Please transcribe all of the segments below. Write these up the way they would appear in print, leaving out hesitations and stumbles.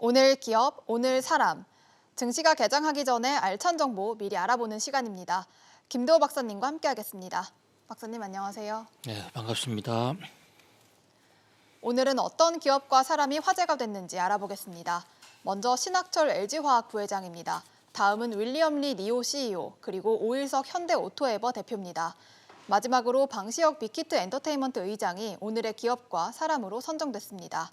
오늘 기업, 오늘 사람. 증시가 개장하기 전에 알찬 정보 미리 알아보는 시간입니다. 김도호 박사님과 함께하겠습니다. 박사님 안녕하세요. 네, 반갑습니다. 오늘은 어떤 기업과 사람이 화제가 됐는지 알아보겠습니다. 먼저 신학철 LG화학 부회장입니다. 다음은 윌리엄 리 니오 CEO, 그리고 오일석 현대오토에버 대표입니다. 마지막으로 방시혁 빅히트 엔터테인먼트 의장이 오늘의 기업과 사람으로 선정됐습니다.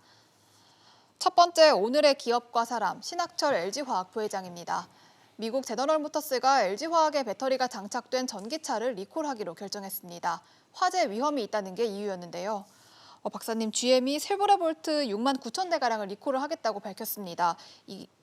첫 번째 오늘의 기업과 사람, 신학철 LG화학 부회장입니다. 미국 제너럴 모터스가 LG화학의 배터리가 장착된 전기차를 리콜하기로 결정했습니다. 화재 위험이 있다는 게 이유였는데요. 박사님, GM이 쉐보레 볼트 6만 9천 대가량을 리콜을 하겠다고 밝혔습니다.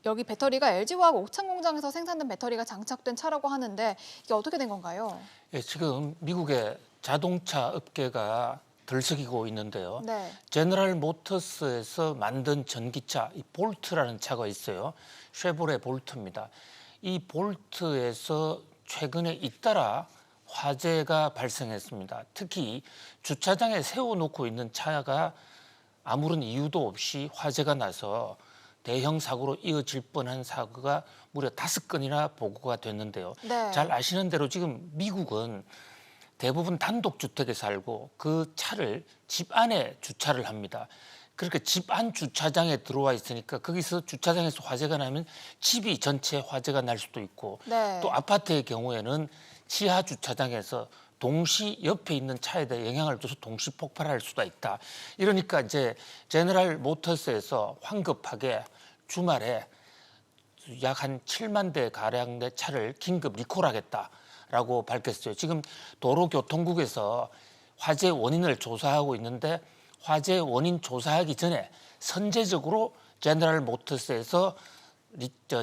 여기 배터리가 LG화학 옥천 공장에서 생산된 배터리가 장착된 차라고 하는데 이게 어떻게 된 건가요? 예, 지금 미국의 자동차 업계가 들썩이고 있는데요. 네. 제너럴 모터스에서 만든 전기차, 이 볼트라는 차가 있어요. 쉐보레 볼트입니다. 이 볼트에서 최근에 잇따라 화재가 발생했습니다. 특히 주차장에 세워놓고 있는 차가 아무런 이유도 없이 화재가 나서 대형 사고로 이어질 뻔한 사고가 무려 5건이나 보고가 됐는데요. 네. 잘 아시는 대로 지금 미국은 대부분 단독주택에 살고 그 차를 집 안에 주차를 합니다. 그렇게 집 안 주차장에 들어와 있으니까 거기서 주차장에서 화재가 나면 집이 전체 화재가 날 수도 있고 네. 또 아파트의 경우에는 지하 주차장에서 동시 옆에 있는 차에 대해 영향을 줘서 동시 폭발할 수가 있다. 이러니까 이제 제너럴 모터스에서 황급하게 주말에 약 한 7만 대 가량의 차를 긴급 리콜하겠다라고 밝혔어요. 지금 도로교통국에서 화재 원인을 조사하고 있는데 화재 원인 조사하기 전에 선제적으로 제너럴 모터스에서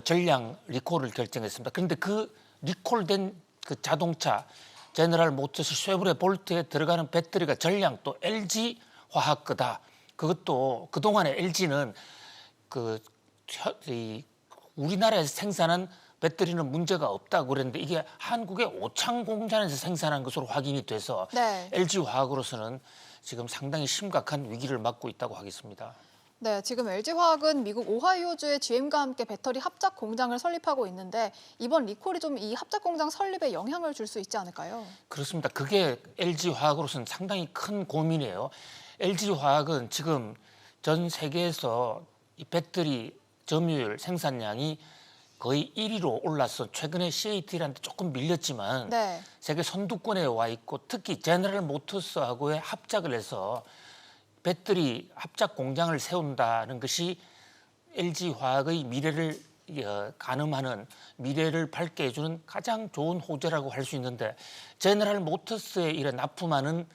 전량 리콜을 결정했습니다. 그런데 그 리콜된 그 자동차 제너럴 모터스 쉐보레 볼트에 들어가는 배터리가 전량 또 LG 화학 거다. 그것도 그동안에 LG는 우리나라에서 생산한 배터리는 문제가 없다고 그랬는데 이게 한국의 오창 공장에서 생산한 것으로 확인이 돼서 네. LG 화학으로서는 지금 상당히 심각한 위기를 맞고 있다고 하겠습니다. 네, 지금 LG화학은 미국 오하이오주의 GM과 함께 배터리 합작 공장을 설립하고 있는데 이번 리콜이 좀 이 합작 공장 설립에 영향을 줄 수 있지 않을까요? 그렇습니다. 그게 LG 화학으로서는 상당히 큰 고민이에요. LG 화학은 지금 전 세계에서 이 배터리 점유율 생산량이 거의 1위로 올라서 최근에 CATL한테 조금 밀렸지만 네. 세계 선두권에 와 있고 특히 제너럴 모터스하고의 합작을 해서 배터리 합작 공장을 세운다는 것이 LG 화학의 미래를 가늠하는 미래를 밝게 해주는 가장 좋은 호재라고 할 수 있는데 제너럴 모터스에 이래 납품하는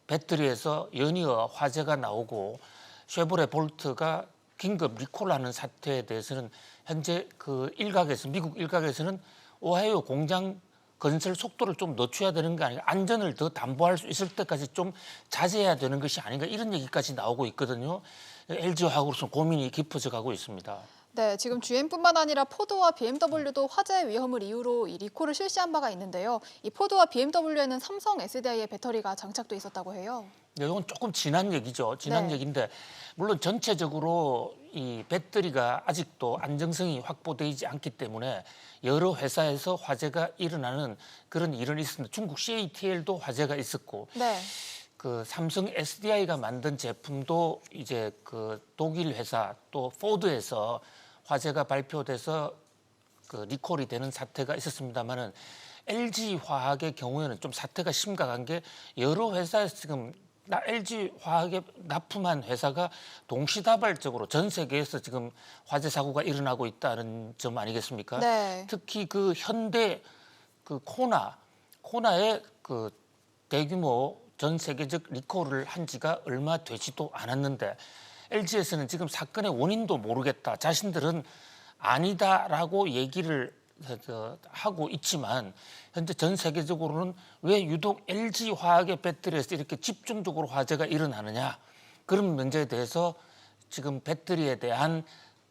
배터리에서 연이어 화재가 나오고 쉐보레 볼트가 긴급 리콜하는 사태에 대해서는 현재 미국 일각에서는 오하이오 공장 건설 속도를 좀 늦춰야 되는 거 아닌가, 안전을 더 담보할 수 있을 때까지 좀 자제해야 되는 것이 아닌가 이런 얘기까지 나오고 있거든요. LG화학으로서는 고민이 깊어져 가고 있습니다. 네, 지금 GM뿐만 아니라 포드와 BMW도 화재 위험을 이유로 이 리콜을 실시한 바가 있는데요. 이 포드와 BMW에는 삼성 SDI의 배터리가 장착돼 있었다고 해요. 네, 이건 조금 지난 얘기죠. 지난 네. 얘기인데 물론 전체적으로 이 배터리가 아직도 안정성이 확보되지 않기 때문에 여러 회사에서 화재가 일어나는 그런 일은 있습니다. 중국 CATL도 화재가 있었고 네. 그 삼성 SDI가 만든 제품도 이제 그 독일 회사 또 포드에서 화재가 발표돼서 그 리콜이 되는 사태가 있었습니다만은 LG 화학의 경우에는 좀 사태가 심각한 게 여러 회사에서 지금 LG 화학에 납품한 회사가 동시다발적으로 전 세계에서 지금 화재 사고가 일어나고 있다는 점 아니겠습니까? 네. 특히 그 현대 그 코나의 그 대규모 전 세계적 리콜을 한 지가 얼마 되지도 않았는데 LG에서는 지금 사건의 원인도 모르겠다. 자신들은 아니다라고 얘기를 하고 있지만 현재 전 세계적으로는 왜 유독 LG 화학의 배터리에서 이렇게 집중적으로 화재가 일어나느냐 그런 문제에 대해서 지금 배터리에 대한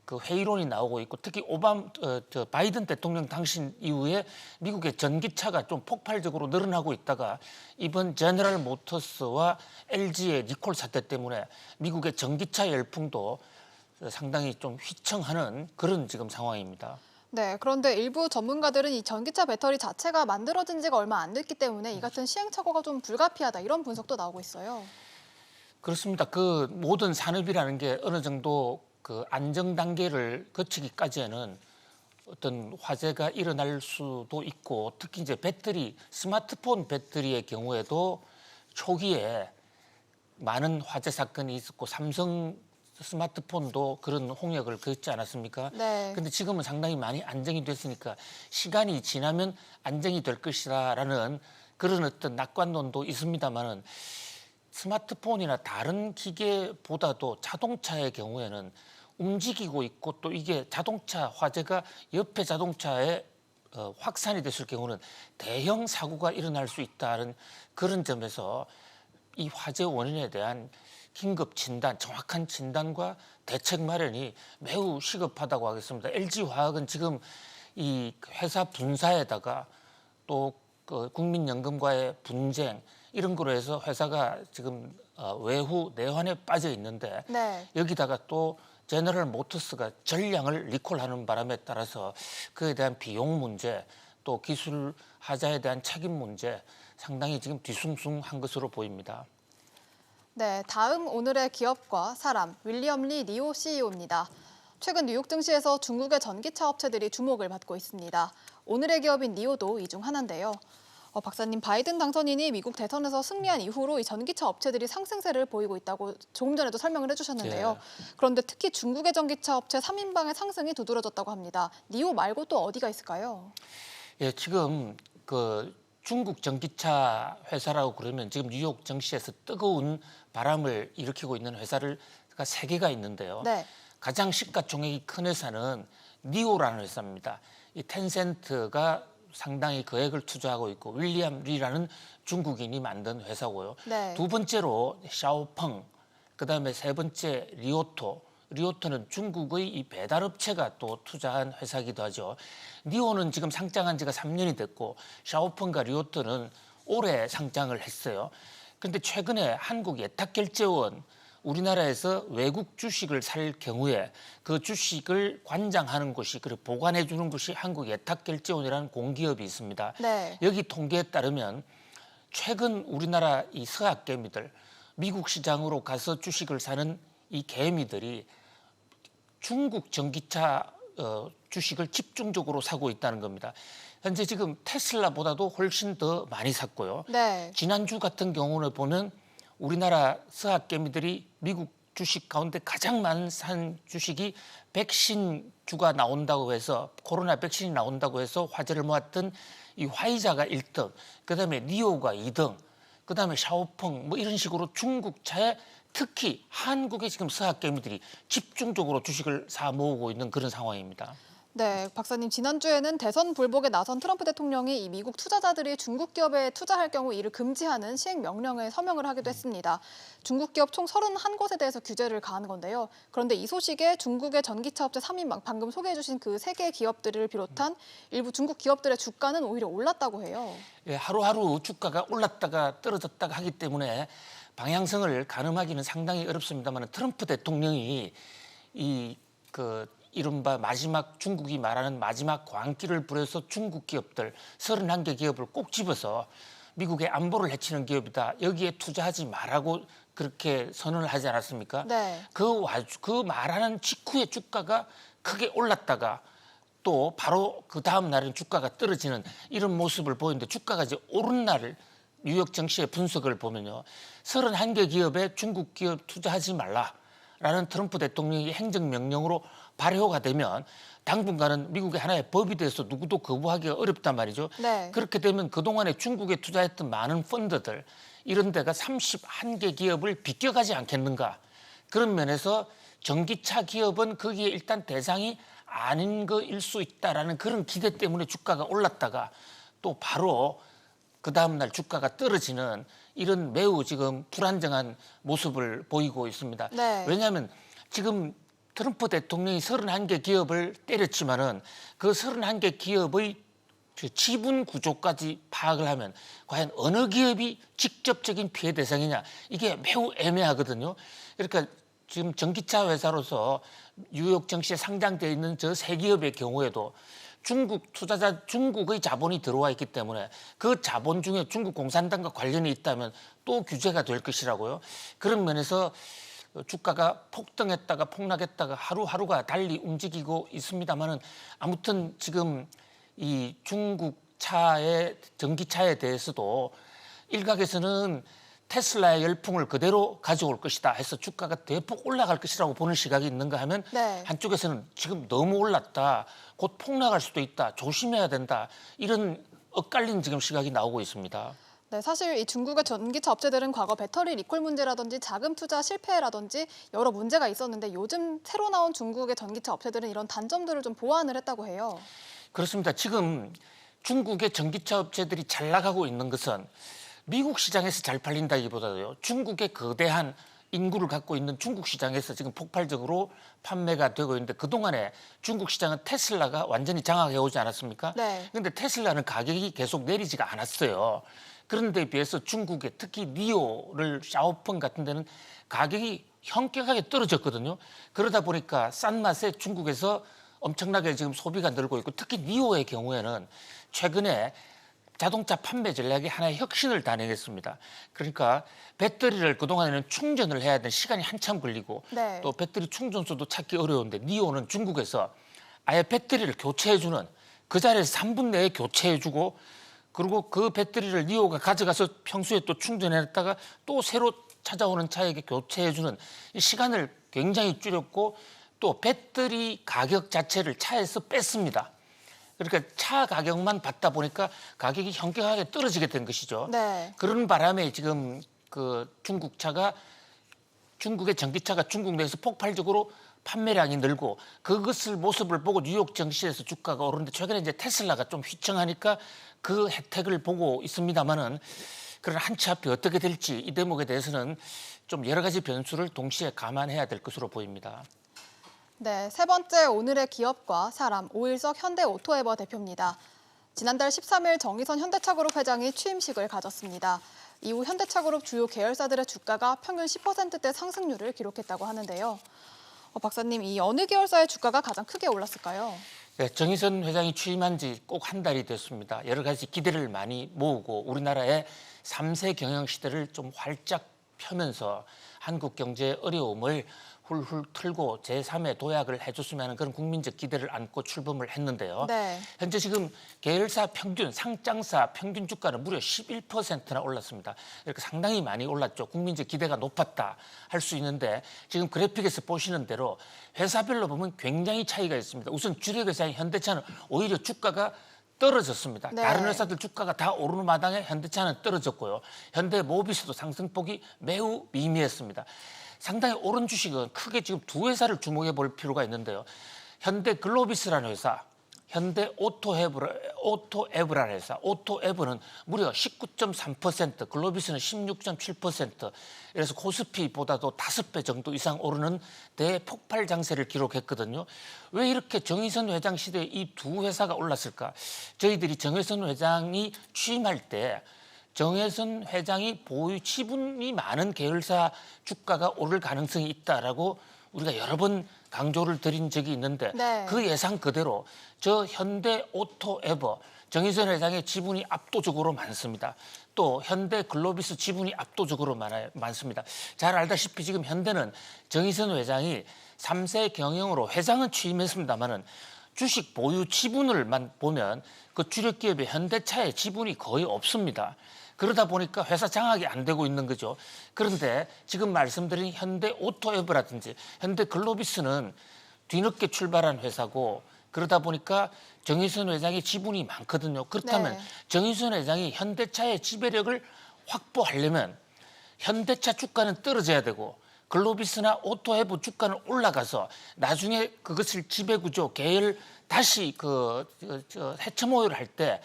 그 회의론이 나오고 있고 특히 바이든 대통령 당신 이후에 미국의 전기차가 좀 폭발적으로 늘어나고 있다가 이번 제너럴 모터스와 LG의 리콜 사태 때문에 미국의 전기차 열풍도 상당히 좀 휘청하는 그런 지금 상황입니다. 네, 그런데 일부 전문가들은 이 전기차 배터리 자체가 만들어진 지가 얼마 안 됐기 때문에 이 같은 시행착오가 좀 불가피하다 이런 분석도 나오고 있어요. 그렇습니다. 그 모든 산업이라는 게 어느 정도 그 안정 단계를 거치기까지에는 어떤 화재가 일어날 수도 있고, 특히 이제 배터리, 스마트폰 배터리의 경우에도 초기에 많은 화재 사건이 있었고, 삼성 스마트폰도 그런 홍역을 겪지 않았습니까? 네. 근데 지금은 상당히 많이 안정이 됐으니까 시간이 지나면 안정이 될 것이라는 그런 어떤 낙관론도 있습니다만은, 스마트폰이나 다른 기계보다도 자동차의 경우에는 움직이고 있고, 또 이게 자동차 화재가 옆에 자동차에 확산이 됐을 경우는 대형 사고가 일어날 수 있다는 그런 점에서 이 화재 원인에 대한 긴급 진단, 정확한 진단과 대책 마련이 매우 시급하다고 하겠습니다. LG화학은 지금 이 회사 분사에다가 또 그 국민연금과의 분쟁 이런 거로 해서 회사가 지금 외후 내환에 빠져 있는데, 네. 여기다가 또 제너럴 모터스가 전량을 리콜하는 바람에 따라서 그에 대한 비용 문제, 또 기술 하자에 대한 책임 문제 상당히 지금 뒤숭숭한 것으로 보입니다. 네, 다음 오늘의 기업과 사람, 윌리엄 리 니오 CEO입니다. 최근 뉴욕 증시에서 중국의 전기차 업체들이 주목을 받고 있습니다. 오늘의 기업인 니오도 이 중 하나인데요. 박사님, 바이든 당선인이 미국 대선에서 승리한 이후로 이 전기차 업체들이 상승세를 보이고 있다고 조금 전에도 설명을 해주셨는데요. 그런데 특히 중국의 전기차 업체 3인방의 상승이 두드러졌다고 합니다. 니오 말고 또 어디가 있을까요? 예, 지금 그 중국 전기차 회사라고 그러면 지금 뉴욕 증시에서 뜨거운 바람을 일으키고 있는 회사가 세 개가 있는데요. 네. 가장 시가총액이 큰 회사는 니오라는 회사입니다. 이 텐센트가 상당히 거액을 투자하고 있고, 윌리엄 리라는 중국인이 만든 회사고요. 네. 두 번째로 샤오펑, 그다음에 세 번째 리오토. 리오토는 중국의 이 배달업체가 또 투자한 회사이기도 하죠. 니오는 지금 상장한 지가 3년이 됐고, 샤오펑과 리오토는 올해 상장을 했어요. 그런데 최근에 한국예탁결제원, 우리나라에서 외국 주식을 살 경우에 그 주식을 관장하는 곳이, 그리고 보관해 주는 곳이 한국예탁결제원이라는 공기업이 있습니다. 네. 여기 통계에 따르면 최근 우리나라 이 서학개미들, 미국 시장으로 가서 주식을 사는 이 개미들이 중국 전기차 주식을 집중적으로 사고 있다는 겁니다. 현재 지금 테슬라보다도 훨씬 더 많이 샀고요. 네. 지난주 같은 경우는 보면 우리나라 서학개미들이 미국 주식 가운데 가장 많은 산 주식이 백신주가 나온다고 해서, 코로나 백신이 나온다고 해서 화제를 모았던 이 화이자가 1등, 그다음에 니오가 2등, 그다음에 샤오펑 뭐 이런 식으로 중국 차에 특히 한국의 지금 서학개미들이 집중적으로 주식을 사 모으고 있는 그런 상황입니다. 네, 박사님, 지난주에는 대선 불복에 나선 트럼프 대통령이 이 미국 투자자들이 중국 기업에 투자할 경우 이를 금지하는 시행 명령에 서명을 하기도 했습니다. 중국 기업 총 31곳에 대해서 규제를 가한 건데요. 그런데 이 소식에 중국의 전기차 업체 3인방, 방금 소개해 주신 그 세 개 기업들을 비롯한 일부 중국 기업들의 주가는 오히려 올랐다고 해요. 예, 하루하루 주가가 올랐다가 떨어졌다가 하기 때문에 방향성을 가늠하기는 상당히 어렵습니다만, 트럼프 대통령이 이른바 마지막, 중국이 말하는 마지막 광기를 부려서 중국 기업들 31개 기업을 꼭 집어서 미국의 안보를 해치는 기업이다, 여기에 투자하지 말라고 그렇게 선언을 하지 않았습니까? 네. 그 말하는 직후에 주가가 크게 올랐다가 또 바로 그 다음 날은 주가가 떨어지는 이런 모습을 보이는데, 주가가 이제 오른 날 뉴욕 증시의 분석을 보면요, 31개 기업에 중국 기업 투자하지 말라라는 트럼프 대통령의 행정명령으로 발효가 되면 당분간은 미국의 하나의 법이 돼서 누구도 거부하기가 어렵단 말이죠. 네. 그렇게 되면 그동안에 중국에 투자했던 많은 펀드들, 이런 데가 31개 기업을 비껴가지 않겠는가. 그런 면에서 전기차 기업은 거기에 일단 대상이 아닌 거일 수 있다라는 그런 기대 때문에 주가가 올랐다가 또 바로 그 다음 날 주가가 떨어지는 이런 매우 지금 불안정한 모습을 보이고 있습니다. 네. 왜냐하면 지금 트럼프 대통령이 31개 기업을 때렸지만은 그 31개 기업의 지분 구조까지 파악을 하면 과연 어느 기업이 직접적인 피해 대상이냐, 이게 매우 애매하거든요. 그러니까 지금 전기차 회사로서 뉴욕 증시에 상장되어 있는 저 세 기업의 경우에도 중국의 자본이 들어와 있기 때문에 그 자본 중에 중국 공산당과 관련이 있다면 또 규제가 될 것이라고요. 그런 면에서 주가가 폭등했다가 폭락했다가 하루하루가 달리 움직이고 있습니다만은 아무튼 지금 이 중국 차의 전기차에 대해서도 일각에서는 테슬라의 열풍을 그대로 가져올 것이다 해서 주가가 대폭 올라갈 것이라고 보는 시각이 있는가 하면 네. 한쪽에서는 지금 너무 올랐다, 곧 폭락할 수도 있다, 조심해야 된다 이런 엇갈린 지금 시각이 나오고 있습니다. 네, 사실 이 중국의 전기차 업체들은 과거 배터리 리콜 문제라든지 자금 투자 실패라든지 여러 문제가 있었는데 요즘 새로 나온 중국의 전기차 업체들은 이런 단점들을 좀 보완을 했다고 해요. 그렇습니다. 지금 중국의 전기차 업체들이 잘 나가고 있는 것은 미국 시장에서 잘 팔린다기보다도요. 중국의 거대한 인구를 갖고 있는 중국 시장에서 지금 폭발적으로 판매가 되고 있는데 그동안에 중국 시장은 테슬라가 완전히 장악해 오지 않았습니까? 네. 그런데 테슬라는 가격이 계속 내리지가 않았어요. 그런 데 비해서 중국의 특히 니오를 샤오펑 같은 데는 가격이 현격하게 떨어졌거든요. 그러다 보니까 싼 맛에 중국에서 엄청나게 지금 소비가 늘고 있고 특히 니오의 경우에는 최근에 자동차 판매 전략이 하나의 혁신을 단행했습니다. 그러니까 배터리를 그동안에는 충전을 해야 되는 시간이 한참 걸리고 네. 또 배터리 충전소도 찾기 어려운데 니오는 중국에서 아예 배터리를 교체해주는 그 자리에서 3분 내에 교체해주고 그리고 그 배터리를 니오가 가져가서 평소에 또 충전해놨다가 또 새로 찾아오는 차에게 교체해주는 이 시간을 굉장히 줄였고 또 배터리 가격 자체를 차에서 뺐습니다. 그러니까 차 가격만 받다 보니까 가격이 현격하게 떨어지게 된 것이죠. 네. 그런 바람에 지금 그 중국의 전기차가 중국 내에서 폭발적으로 판매량이 늘고 그것을 모습을 보고 뉴욕 증시에서 주가가 오르는데 최근에 이제 테슬라가 좀 휘청하니까 그 혜택을 보고 있습니다만은 그런 한치 앞이 어떻게 될지 이 대목에 대해서는 좀 여러 가지 변수를 동시에 감안해야 될 것으로 보입니다. 네, 세 번째 오늘의 기업과 사람 오일석 현대오토에버 대표입니다. 지난달 13일 정의선 현대차그룹 회장이 취임식을 가졌습니다. 이후 현대차그룹 주요 계열사들의 주가가 평균 10%대 상승률을 기록했다고 하는데요. 박사님, 이 어느 계열사의 주가가 가장 크게 올랐을까요? 네, 정의선 회장이 취임한 지 꼭 한 달이 됐습니다. 여러 가지 기대를 많이 모으고 우리나라의 3세 경영 시대를 좀 활짝 펴면서 한국 경제의 어려움을 훌훌 틀고 제3의 도약을 해줬으면 하는 그런 국민적 기대를 안고 출범을 했는데요. 네. 현재 지금 계열사 평균, 상장사 평균 주가는 무려 11%나 올랐습니다. 이렇게 상당히 많이 올랐죠. 국민적 기대가 높았다 할 수 있는데 지금 그래픽에서 보시는 대로 회사별로 보면 굉장히 차이가 있습니다. 우선 주력 회사인 현대차는 오히려 주가가 떨어졌습니다. 네. 다른 회사들 주가가 다 오르는 마당에 현대차는 떨어졌고요. 현대모비스도 상승폭이 매우 미미했습니다. 상당히 오른 주식은 크게 지금 두 회사를 주목해 볼 필요가 있는데요. 현대글로비스라는 회사, 현대오토에브라는 회사, 오토에브는 무려 19.3%, 글로비스는 16.7%, 그래서 코스피보다도 5배 정도 이상 오르는 대폭발 장세를 기록했거든요. 왜 이렇게 정의선 회장 시대에 이 두 회사가 올랐을까? 저희들이 정의선 회장이 취임할 때 정의선 회장이 보유 지분이 많은 계열사 주가가 오를 가능성이 있다라고 우리가 여러 번 강조를 드린 적이 있는데 네. 그 예상 그대로 저 현대오토에버 정의선 회장의 지분이 압도적으로 많습니다. 또 현대글로비스 지분이 압도적으로 많습니다. 잘 알다시피 지금 현대는 정의선 회장이 3세 경영으로 회장은 취임했습니다마는 주식 보유 지분을만 보면 그 주력 기업의 현대차의 지분이 거의 없습니다. 그러다 보니까 회사 장악이 안 되고 있는 거죠. 그런데 지금 말씀드린 현대오토에버라든지 현대글로비스는 뒤늦게 출발한 회사고 그러다 보니까 정의선 회장의 지분이 많거든요. 그렇다면 네. 정의선 회장이 현대차의 지배력을 확보하려면 현대차 주가는 떨어져야 되고 글로비스나 오토에버 주가는 올라가서 나중에 그것을 지배구조 계열 다시 해체 모여를 할 때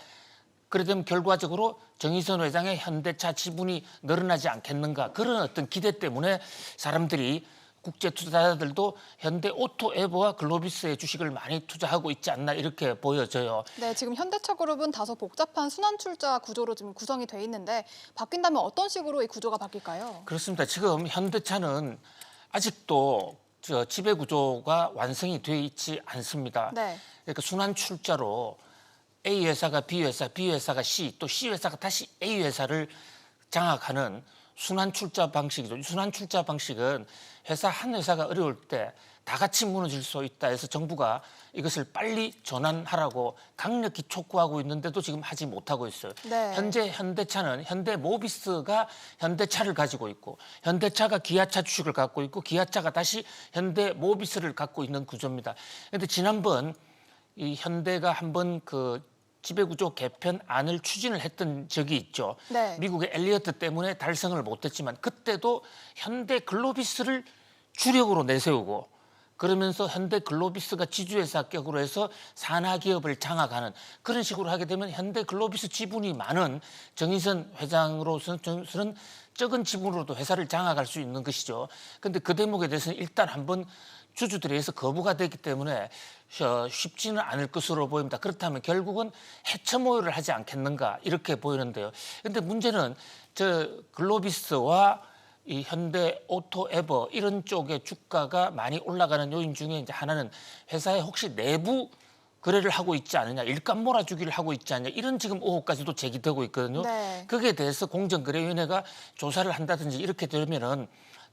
그래 되면 결과적으로 정의선 회장의 현대차 지분이 늘어나지 않겠는가 그런 어떤 기대 때문에 사람들이 국제 투자자들도 현대오토에버와 글로비스의 주식을 많이 투자하고 있지 않나 이렇게 보여져요. 네, 지금 현대차그룹은 다소 복잡한 순환출자 구조로 지금 구성이 돼 있는데 바뀐다면 어떤 식으로 이 구조가 바뀔까요? 그렇습니다. 지금 현대차는 아직도 지배 구조가 완성이 되어 있지 않습니다. 네. 그러니까 순환 출자로 A 회사가 B 회사, B 회사가 C, 또 C 회사가 다시 A 회사를 장악하는 순환 출자 방식이죠. 순환 출자 방식은 회사 한 회사가 어려울 때 다 같이 무너질 수 있다 해서 정부가 이것을 빨리 전환하라고 강력히 촉구하고 있는데도 지금 하지 못하고 있어요. 네. 현재 현대차는 현대모비스가 현대차를 가지고 있고 현대차가 기아차 주식을 갖고 있고 기아차가 다시 현대모비스를 갖고 있는 구조입니다. 그런데 지난번 이 현대가 한번 그 지배구조 개편안을 추진을 했던 적이 있죠. 네. 미국의 엘리어트 때문에 달성을 못했지만 그때도 현대 글로비스를 주력으로 내세우고 그러면서 현대 글로비스가 지주회사격으로 해서 산하기업을 장악하는 그런 식으로 하게 되면 현대 글로비스 지분이 많은 정의선 회장으로서는 적은 지분으로도 회사를 장악할 수 있는 것이죠. 그런데 그 대목에 대해서는 일단 한번 주주들에 의해서 거부가 됐기 때문에 쉽지는 않을 것으로 보입니다. 그렇다면 결국은 해체 모여를 하지 않겠는가 이렇게 보이는데요. 그런데 문제는 저 글로비스와 이 현대 오토에버 이런 쪽의 주가가 많이 올라가는 요인 중에 이제 하나는 회사에 혹시 내부 거래를 하고 있지 않느냐, 일감 몰아주기를 하고 있지 않느냐 이런 지금 의혹까지도 제기되고 있거든요. 네. 거기에 대해서 공정거래위원회가 조사를 한다든지 이렇게 되면은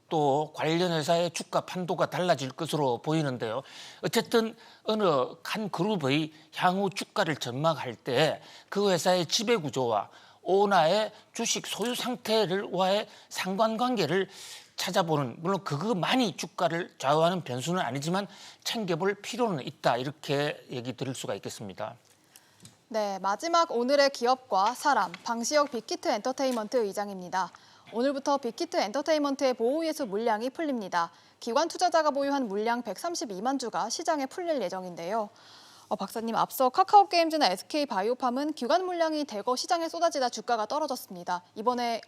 또 관련 회사의 주가 판도가 달라질 것으로 보이는데요. 어쨌든 어느 한 그룹의 향후 주가를 전망할 때 그 회사의 지배 구조와 오나의 주식 소유 상태와의 상관관계를 찾아보는, 물론 그것만이 주가를 좌우하는 변수는 아니지만 챙겨볼 필요는 있다 이렇게 얘기 드릴 수가 있겠습니다. 네, 마지막 오늘의 기업과 사람, 방시혁 빅히트 엔터테인먼트 의장입니다. 오늘부터 빅히트 엔터테인먼트의 보호예수 물량이 풀립니다. 기관 투자자가 보유한 물량 132만 주가 시장에 풀릴 예정인데요. 박사님, 앞서 카카오게임즈나 SK바이오팜은 기관 물량이 대거 시장에 쏟아지다 주가가 떨어졌습니다. 이번에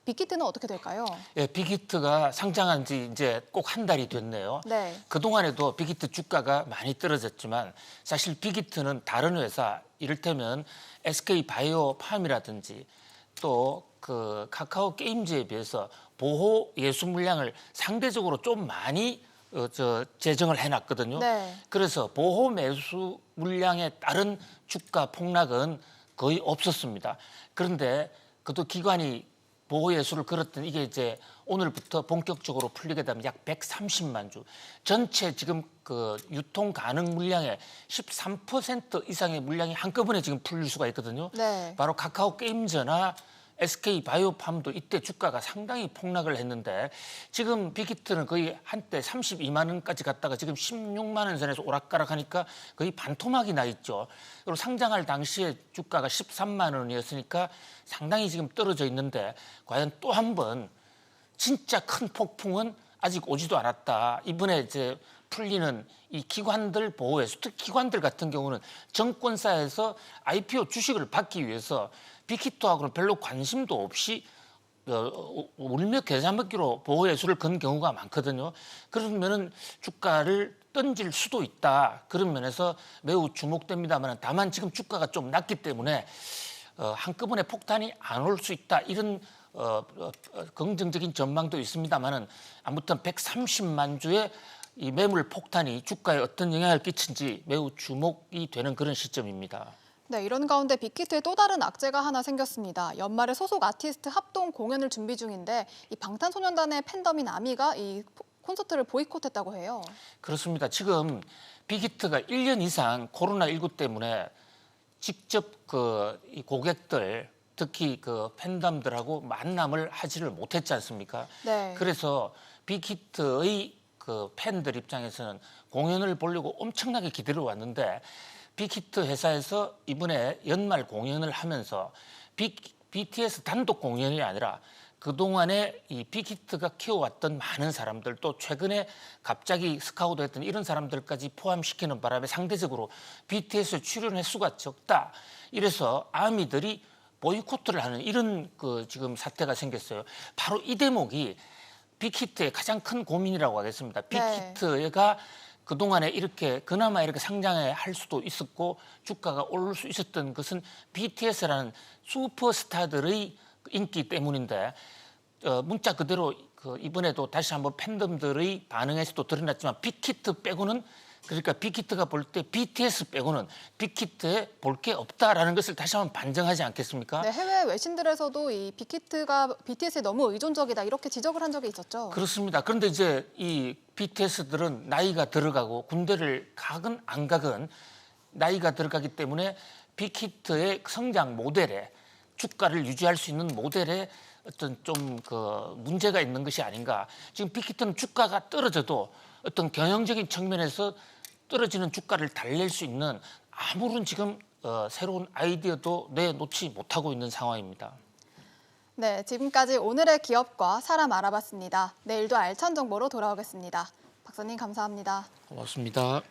빅히트는 어떻게 될까요? 예, 빅히트가 상장한 지 이제 꼭 한 달이 됐네요. 네. 그동안에도 빅히트 주가가 많이 떨어졌지만 사실 빅히트는 다른 회사, 이를테면 SK바이오팜이라든지 또 그 카카오 게임즈에 비해서 보호 예수 물량을 상대적으로 좀 많이 제정을 해놨거든요. 네. 그래서 보호 매수 물량에 따른 주가 폭락은 거의 없었습니다. 그런데 그것도 기관이 보호 예수를 걸었던 이게 이제 오늘부터 본격적으로 풀리게 되면 약 130만 주. 전체 지금 그 유통 가능 물량의 13% 이상의 물량이 한꺼번에 지금 풀릴 수가 있거든요. 네. 바로 카카오 게임즈나 SK바이오팜도 이때 주가가 상당히 폭락을 했는데 지금 빅히트는 거의 한때 32만 원까지 갔다가 지금 16만 원 선에서 오락가락하니까 거의 반토막이 나 있죠. 그리고 상장할 당시에 주가가 13만 원이었으니까 상당히 지금 떨어져 있는데 과연 또 한 번 진짜 큰 폭풍은 아직 오지도 않았다. 이번에 이제 풀리는 이 기관들 보호에서 특히 기관들 같은 경우는 정권사에서 IPO 주식을 받기 위해서 빅히트하고는 별로 관심도 없이 울며 겨자 먹기로 보호예수를 건 경우가 많거든요. 그러면은 주가를 던질 수도 있다. 그런 면에서 매우 주목됩니다만 다만 지금 주가가 좀 낮기 때문에 한꺼번에 폭탄이 안 올 수 있다. 이런 긍정적인 전망도 있습니다만은 아무튼 130만 주의 이 매물 폭탄이 주가에 어떤 영향을 끼친지 매우 주목이 되는 그런 시점입니다. 네, 이런 가운데 빅히트에 또 다른 악재가 하나 생겼습니다. 연말에 소속 아티스트 합동 공연을 준비 중인데 이 방탄소년단의 팬덤인 아미가 이 콘서트를 보이콧했다고 해요. 그렇습니다. 지금 빅히트가 1년 이상 코로나19 때문에 직접 이 고객들 특히 그 팬덤들하고 만남을 하지를 못했지 않습니까? 네. 그래서 빅히트의 그 팬들 입장에서는 공연을 보려고 엄청나게 기다려 왔는데 빅히트 회사에서 이번에 연말 공연을 하면서 BTS 단독 공연이 아니라 그동안에 이 빅히트가 키워왔던 많은 사람들 또 최근에 갑자기 스카우트했던 이런 사람들까지 포함시키는 바람에 상대적으로 BTS 출연 횟수가 적다. 이래서 아미들이 보이콧을 하는 이런 그 지금 사태가 생겼어요. 바로 이 대목이 빅히트의 가장 큰 고민이라고 하겠습니다. 빅히트가 그동안에 이렇게 그나마 이렇게 상장을 할 수도 있었고 주가가 오를 수 있었던 것은 BTS라는 슈퍼스타들의 인기 때문인데 문자 그대로 그 이번에도 다시 한번 팬덤들의 반응에서도 드러났지만 빅히트 빼고는 그러니까 빅히트가 볼 때 BTS 빼고는 빅히트에 볼 게 없다라는 것을 다시 한번 반증하지 않겠습니까? 네, 해외 외신들에서도 이 빅히트가 BTS에 너무 의존적이다 이렇게 지적을 한 적이 있었죠. 그렇습니다. 그런데 이제 이 BTS들은 나이가 들어가고 군대를 가건 안 가건 나이가 들어가기 때문에 빅히트의 성장 모델에 주가를 유지할 수 있는 모델에 어떤 좀 그 문제가 있는 것이 아닌가. 지금 빅히트는 주가가 떨어져도 어떤 경영적인 측면에서 떨어지는 주가를 달랠 수 있는 아무런 지금 새로운 아이디어도 내놓지 못하고 있는 상황입니다. 네, 지금까지 오늘의 기업과 사람 알아봤습니다. 내일도 알찬 정보로 돌아오겠습니다. 박사님 감사합니다. 고맙습니다.